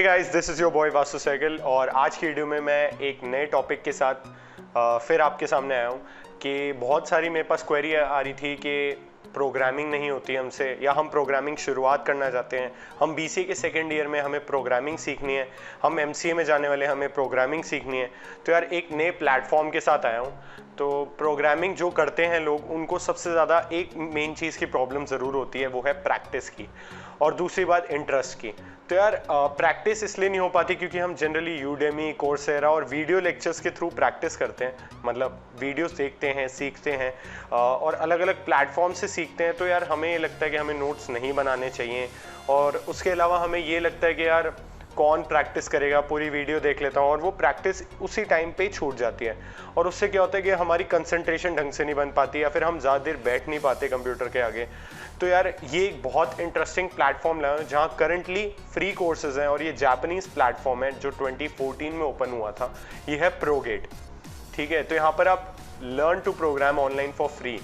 Guys, this is your boy Vasu Sehgal और आज की वीडियो में मैं एक नए टॉपिक के साथ फिर आपके सामने आया हूँ कि बहुत सारी मेरे पास क्वेरी आ रही थी कि प्रोग्रामिंग नहीं होती हमसे, या हम प्रोग्रामिंग शुरुआत करना चाहते हैं। हम बीसीए के सेकेंड ईयर में हमें प्रोग्रामिंग सीखनी है, हम एमसीए में जाने वाले हमें प्रोग्रामिंग सीखनी है। तो यार एक नए प्लेटफॉर्म के साथ आया हूँ। तो प्रोग्रामिंग जो करते हैं लोग, उनको सबसे ज़्यादा एक मेन चीज़ की प्रॉब्लम ज़रूर होती है, वो है प्रैक्टिस की, और दूसरी बात इंटरेस्ट की। तो यार प्रैक्टिस इसलिए नहीं हो पाती क्योंकि हम जनरली यूडेमी, कोर्सेरा और वीडियो लेक्चर्स के थ्रू प्रैक्टिस करते हैं, मतलब वीडियोस देखते हैं, सीखते हैं और अलग अलग प्लेटफॉर्म से सीखते हैं। तो यार हमें ये लगता है कि हमें नोट्स नहीं बनाने चाहिए, और उसके अलावा हमें ये लगता है कि यार कौन प्रैक्टिस करेगा, पूरी वीडियो देख लेता हूँ, और वो प्रैक्टिस उसी टाइम पे ही छूट जाती है। और उससे क्या होता है कि हमारी कंसंट्रेशन ढंग से नहीं बन पाती, या फिर हम ज़्यादा देर बैठ नहीं पाते कंप्यूटर के आगे। तो यार ये एक बहुत इंटरेस्टिंग प्लेटफॉर्म लगा जहाँ करंटली फ्री कोर्सेज हैं, और ये जापानीज प्लेटफॉर्म है जो 2014 में ओपन हुआ था। ये है प्रोगेट, ठीक है। तो यहाँ पर आप learn to program online for free,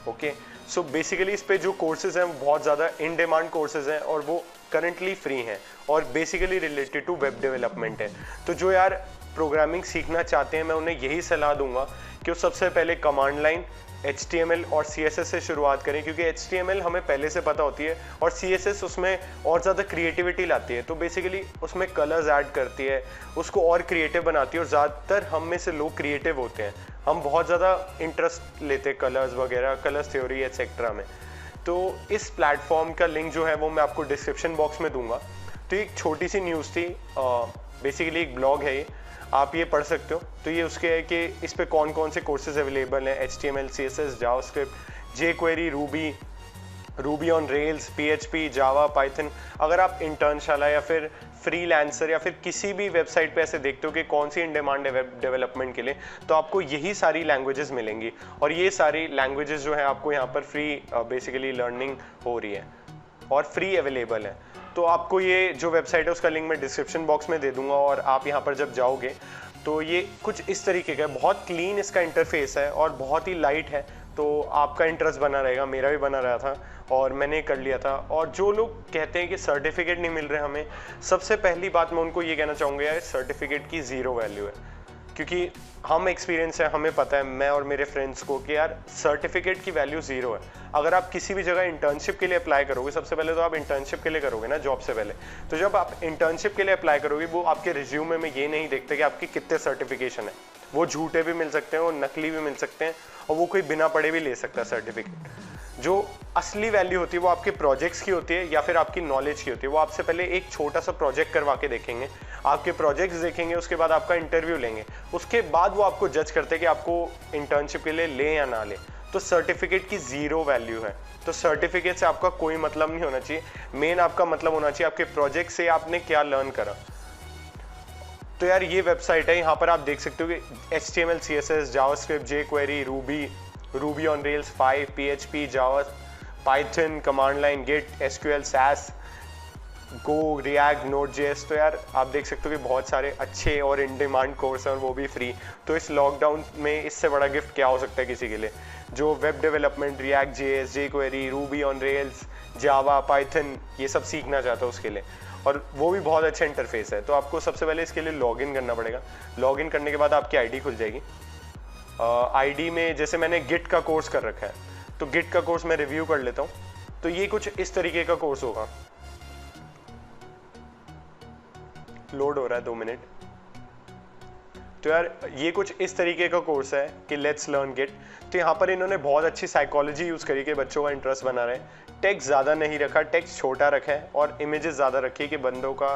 okay. So basically इस पे जो कोर्सेज हैं वो बहुत ज़्यादा इन डिमांड कोर्सेज हैं, और वो करंटली फ्री हैं और basically related to web development है। तो जो यार प्रोग्रामिंग सीखना चाहते हैं, मैं उन्हें यही सलाह दूंगा कि वो सबसे पहले कमांड लाइन, HTML और CSS से शुरुआत करें, क्योंकि HTML हमें पहले से पता होती है और CSS उसमें और ज़्यादा क्रिएटिविटी लाती है। तो बेसिकली उसमें कलर्स ऐड करती है, उसको और क्रिएटिव बनाती है, और ज़्यादातर हम में से लोग क्रिएटिव होते हैं, हम बहुत ज़्यादा इंटरेस्ट लेते हैं कलर्स वगैरह, कलर्स थ्योरी एटसेट्रा में। तो इस प्लेटफॉर्म का लिंक जो है वो मैं आपको डिस्क्रिप्शन बॉक्स में दूंगा। तो एक छोटी सी न्यूज़ थी, बेसिकली एक ब्लॉग है ये, आप ये पढ़ सकते हो। तो ये उसके है कि इस पे कौन कौन से कोर्सेज अवेलेबल हैं, HTML, CSS, JavaScript, jQuery, Ruby on rails, PHP, Java, Python. अगर आप इंटर्नशाला या फिर फ्रीलांसर या फिर किसी भी वेबसाइट पे ऐसे देखते हो कि कौन सी इन डिमांड है वेब डेवलपमेंट के लिए, तो आपको यही सारी लैंग्वेजेस मिलेंगी, और ये सारी लैंग्वेजेस जो है आपको यहाँ पर फ्री बेसिकली लर्निंग हो रही है और फ्री अवेलेबल है। तो आपको ये जो वेबसाइट है उसका लिंक मैं डिस्क्रिप्शन बॉक्स में दे दूंगा, और आप यहाँ पर जब जाओगे तो ये कुछ इस तरीके का, बहुत क्लीन इसका इंटरफेस है और बहुत ही लाइट है। तो आपका इंटरेस्ट बना रहेगा, मेरा भी बना रहा था और मैंने कर लिया था। और जो लोग कहते हैं कि सर्टिफिकेट नहीं मिल रहे हमें, सबसे पहली बात मैं उनको ये कहना चाहूँगा, यार सर्टिफिकेट की ज़ीरो वैल्यू है। क्योंकि हम एक्सपीरियंस है, हमें पता है, मैं और मेरे फ्रेंड्स को, कि यार सर्टिफिकेट की वैल्यू ज़ीरो है। अगर आप किसी भी जगह इंटर्नशिप के लिए अप्लाई करोगे, सबसे पहले तो आप इंटर्नशिप के लिए करोगे ना, जॉब से पहले। तो जब आप इंटर्नशिप के लिए अप्लाई करोगे, वो आपके रिज्यूमे में ये नहीं देखते कि आपकी कितने सर्टिफिकेशन है। वो झूठे भी मिल सकते हैं, वो नकली भी मिल सकते हैं, और वो कोई बिना पढ़े भी ले सकता है सर्टिफिकेट। जो असली वैल्यू होती है वो आपके प्रोजेक्ट्स की होती है, या फिर आपकी नॉलेज की होती है। वो आपसे पहले एक छोटा सा प्रोजेक्ट करवा के देखेंगे, आपके प्रोजेक्ट्स देखेंगे, उसके बाद आपका इंटरव्यू लेंगे, उसके बाद वो आपको जज करते हैं कि आपको इंटर्नशिप के लिए ले या ना ले। तो सर्टिफिकेट की ज़ीरो वैल्यू है। तो सर्टिफिकेट से आपका कोई मतलब नहीं होना चाहिए, मेन आपका मतलब होना चाहिए आपके प्रोजेक्ट से आपने क्या लर्न करा। तो यार ये वेबसाइट है, यहाँ पर आप देख सकते हो कि HTML, CSS, JavaScript, jQuery, Ruby on Rails 5, PHP, Java, Python, command line, Git, SQL, SAS, Go, React, नोड.js। तो यार आप देख सकते हो कि बहुत सारे अच्छे और इन डिमांड कोर्स हैं, और वो भी फ्री। तो इस लॉकडाउन में इससे बड़ा गिफ्ट क्या हो सकता है किसी के लिए, जो web development, react JS, jQuery, Ruby on rails, Java, Python, ये सब सीखना चाहता है उसके लिए, और वो भी बहुत अच्छा इंटरफेस है। तो आपको सबसे पहले इसके लिए लॉगिन करना पड़ेगा। लॉगिन करने के बाद आपकी आईडी खुल जाएगी। आईडी में जैसे मैंने गिट का कोर्स कर रखा है, तो गिट का कोर्स मैं रिव्यू कर लेता हूँ। तो ये कुछ इस तरीके का कोर्स होगा, लोड हो रहा है 2 मिनट। तो यार ये कुछ इस तरीके का कोर्स है कि लेट्स लर्न गिट। तो यहाँ पर इन्होंने बहुत अच्छी साइकोलॉजी यूज़ करी कि बच्चों का इंटरेस्ट बना रहे। टेक्स्ट ज़्यादा नहीं रखा, टेक्स्ट छोटा रखा है, और इमेजेस ज़्यादा रखी कि बंदों का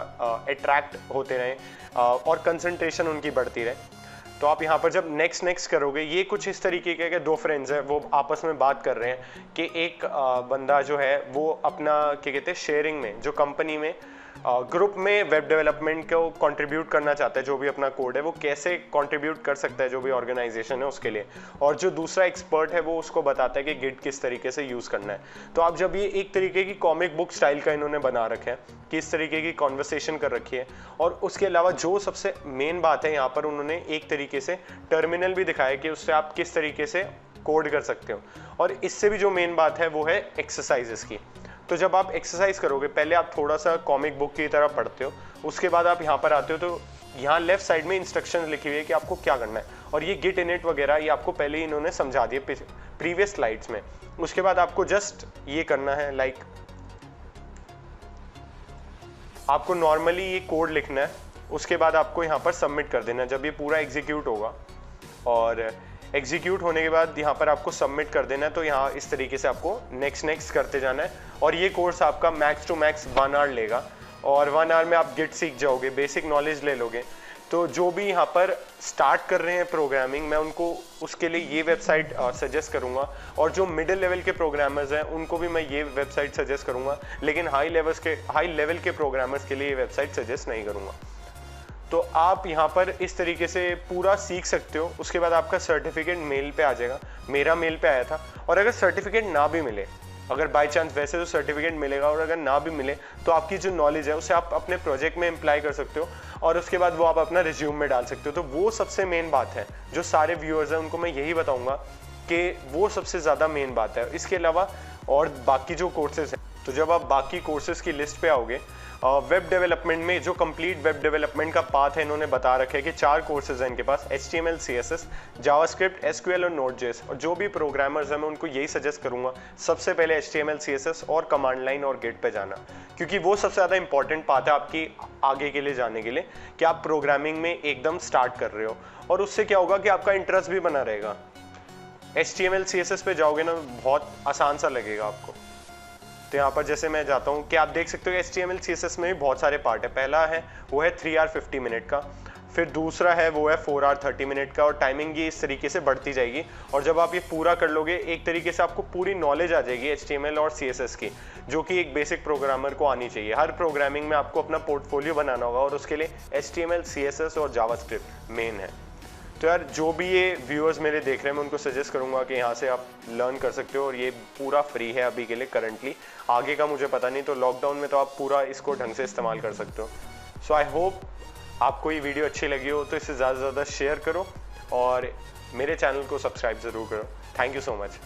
अट्रैक्ट होते रहें और कंसंट्रेशन उनकी बढ़ती रहे। तो आप यहाँ पर जब नेक्स्ट करोगे, ये कुछ इस तरीके के 2 फ्रेंड्स हैं, वो आपस में बात कर रहे हैं कि एक बंदा जो है वो अपना क्या कहते हैं शेयरिंग में, जो कंपनी में ग्रुप में वेब डेवलपमेंट को कंट्रीब्यूट करना चाहता है, जो भी अपना कोड है वो कैसे कंट्रीब्यूट कर सकता है जो भी ऑर्गेनाइजेशन है उसके लिए, और जो दूसरा एक्सपर्ट है वो उसको बताता है कि गिट किस तरीके से यूज़ करना है। तो आप जब ये एक तरीके की कॉमिक बुक स्टाइल का इन्होंने बना रखा है कि इस तरीके की कॉन्वर्सेशन कर रखी है, और उसके अलावा जो सबसे मेन बात है यहाँ पर उन्होंने एक तरीके से टर्मिनल भी दिखाया कि उससे आप किस तरीके से कोड कर सकते हो, और इससे भी जो मेन बात है वो है एक्सरसाइजेस की। तो जब आप एक्सरसाइज करोगे, पहले आप थोड़ा सा कॉमिक बुक की तरह पढ़ते हो, उसके बाद आप यहाँ पर आते हो तो यहाँ लेफ्ट साइड में इंस्ट्रक्शंस लिखी हुई है कि आपको क्या करना है, और ये गिट इनिट वगैरह ये आपको पहले ही इन्होंने समझा दिए प्रीवियस स्लाइड्स में। उसके बाद आपको जस्ट ये करना है, लाइक आपको नॉर्मली ये कोड लिखना है, उसके बाद आपको यहाँ पर सबमिट कर देना है जब ये पूरा एग्जीक्यूट होगा। और एग्जीक्यूट होने के बाद यहाँ पर आपको सबमिट कर देना है, तो यहाँ इस तरीके से आपको नेक्स्ट करते जाना है। और ये कोर्स आपका मैक्स टू मैक्स 1 आवर लेगा, और 1 आवर में आप गिट सीख जाओगे, बेसिक नॉलेज ले लोगे। तो जो भी यहाँ पर स्टार्ट कर रहे हैं प्रोग्रामिंग, मैं उनको उसके लिए ये वेबसाइट सजेस्ट करूँगा, और जो मिडिल लेवल के प्रोग्रामर्स हैं उनको भी मैं ये वेबसाइट सजेस्ट करूँगा, लेकिन हाई लेवल के प्रोग्रामर्स के लिए ये वेबसाइट सजेस्ट नहीं करूँगा। तो आप यहाँ पर इस तरीके से पूरा सीख सकते हो। उसके बाद आपका सर्टिफिकेट मेल पे आ जाएगा, मेरा मेल पे आया था। और अगर सर्टिफिकेट ना भी मिले, अगर बाय चांस वैसे तो सर्टिफिकेट मिलेगा, और अगर ना भी मिले तो आपकी जो नॉलेज है उसे आप अपने प्रोजेक्ट में अप्लाई कर सकते हो, और उसके बाद वो आप अपना रिज्यूम में डाल सकते हो। तो वो सबसे मेन बात है, जो सारे व्यूअर्स हैं उनको मैं यही बताऊंगा कि वो सबसे ज़्यादा मेन बात है। इसके अलावा और बाकी जो कोर्सेज हैं, तो जब आप बाकी कोर्सेज की लिस्ट पे आओगे, वेब डेवलपमेंट में जो कंप्लीट वेब डेवलपमेंट का पाथ है इन्होंने बता रखे हैं कि 4 कोर्सेज हैं इनके पास, HTML, CSS, जावास्क्रिप्ट, SQL और Node.js। और जो भी प्रोग्रामर्स हैं मैं उनको यही सजेस्ट करूंगा, सबसे पहले HTML, CSS और कमांड लाइन और गिट पे जाना, क्योंकि वो सबसे ज़्यादा इंपॉर्टेंट पाथ है आपकी आगे के लिए जाने के लिए, कि आप प्रोग्रामिंग में एकदम स्टार्ट कर रहे हो। और उससे क्या होगा कि आपका इंटरेस्ट भी बना रहेगा। HTML, CSS पे जाओगे ना, बहुत आसान सा लगेगा आपको। तो यहाँ पर जैसे मैं जाता हूँ कि आप देख सकते हो HTML, CSS में भी बहुत सारे पार्ट है। पहला है वो है 3 आवर 50 मिनट का, फिर दूसरा है वो है 4 आवर 30 मिनट का, और टाइमिंग ये इस तरीके से बढ़ती जाएगी। और जब आप ये पूरा कर लोगे, एक तरीके से आपको पूरी नॉलेज आ जाएगी HTML और CSS की, जो कि एक बेसिक प्रोग्रामर को आनी चाहिए। हर प्रोग्रामिंग में आपको अपना पोर्टफोलियो बनाना होगा, और उसके लिए HTML, CSS और जावास्क्रिप्ट मेन है। तो यार जो भी ये व्यूअर्स मेरे देख रहे हैं, मैं उनको सजेस्ट करूंगा कि यहाँ से आप लर्न कर सकते हो, और ये पूरा फ्री है अभी के लिए करंटली। आगे का मुझे पता नहीं, तो लॉकडाउन में तो आप पूरा इसको ढंग से इस्तेमाल कर सकते हो। सो आई होप आपको ये वीडियो अच्छी लगी हो, तो इसे ज़्यादा से ज़्यादा शेयर करो, और मेरे चैनल को सब्सक्राइब ज़रूर करो। Thank you so much.